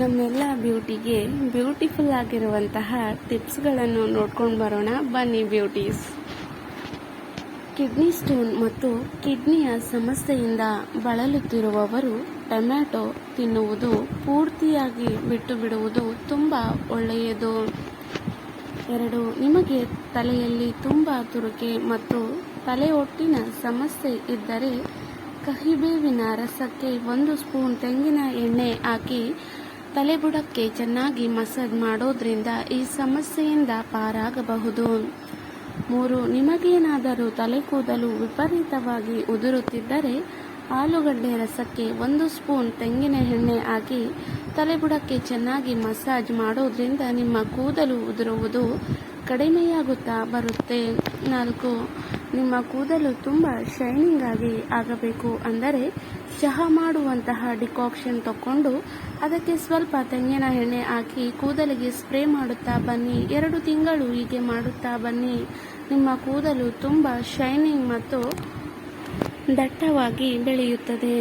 ನಮ್ಮೆಲ್ಲ ಬ್ಯೂಟಿಗೆ ಬ್ಯೂಟಿಫುಲ್ ಆಗಿರುವಂತಹ ಟಿಪ್ಸ್ಗಳನ್ನು ನೋಡ್ಕೊಂಡು ಬರೋಣ ಬನ್ನಿ ಬ್ಯೂಟೀಸ್. ಕಿಡ್ನಿ ಸ್ಟೋನ್ ಮತ್ತು ಕಿಡ್ನಿಯ ಸಮಸ್ಯೆಯಿಂದ ಬಳಲುತ್ತಿರುವವರು ಟೊಮ್ಯಾಟೊ ತಿನ್ನುವುದು ಪೂರ್ತಿಯಾಗಿ ಬಿಟ್ಟು ಬಿಡುವುದು ತುಂಬ ಒಳ್ಳೆಯದು. 2. ನಿಮಗೆ ತಲೆಯಲ್ಲಿ ತುಂಬ ತುರುಕೆ ಮತ್ತು ತಲೆಹೊಟ್ಟಿನ ಸಮಸ್ಯೆ ಇದ್ದರೆ ಕಹಿಬೇವಿನ ರಸಕ್ಕೆ 1 ಸ್ಪೂನ್ ತೆಂಗಿನ ಎಣ್ಣೆ ಹಾಕಿ ತಲೆಬುಡಕ್ಕೆ ಚೆನ್ನಾಗಿ ಮಸಾಜ್ ಮಾಡೋದ್ರಿಂದ ಈ ಸಮಸ್ಯೆಯಿಂದ ಪಾರಾಗಬಹುದು. 3. ನಿಮಗೇನಾದರೂ ತಲೆ ಕೂದಲು ವಿಪರೀತವಾಗಿ ಉದುರುತ್ತಿದ್ದರೆ ಆಲೂಗಡ್ಡೆ ರಸಕ್ಕೆ 1 ಸ್ಪೂನ್ ತೆಂಗಿನ ಎಣ್ಣೆ ಹಾಕಿ ತಲೆಬುಡಕ್ಕೆ ಚೆನ್ನಾಗಿ ಮಸಾಜ್ ಮಾಡೋದ್ರಿಂದ ನಿಮ್ಮ ಕೂದಲು ಉದುರುವುದು ಕಡಿಮೆಯಾಗುತ್ತಾ ಬರುತ್ತೆ. 4. ನಿಮ್ಮ ಕೂದಲು ತುಂಬ ಶೈನಿಂಗ್ ಆಗಿ ಆಗಬೇಕು ಅಂದರೆ ಚಹಾ ಮಾಡುವಂತಹ ಡಿಕಾಕ್ಷನ್ ತಗೊಂಡು ಅದಕ್ಕೆ ಸ್ವಲ್ಪ ತೆಂಗಿನ ಎಣ್ಣೆ ಹಾಕಿ ಕೂದಲಿಗೆ ಸ್ಪ್ರೇ ಮಾಡುತ್ತಾ ಬನ್ನಿ. 2 ತಿಂಗಳು ಹೀಗೆ ಮಾಡುತ್ತಾ ಬನ್ನಿ. ನಿಮ್ಮ ಕೂದಲು ತುಂಬ ಶೈನಿಂಗ್ ಮತ್ತು ದಟ್ಟವಾಗಿ ಬೆಳೆಯುತ್ತದೆ.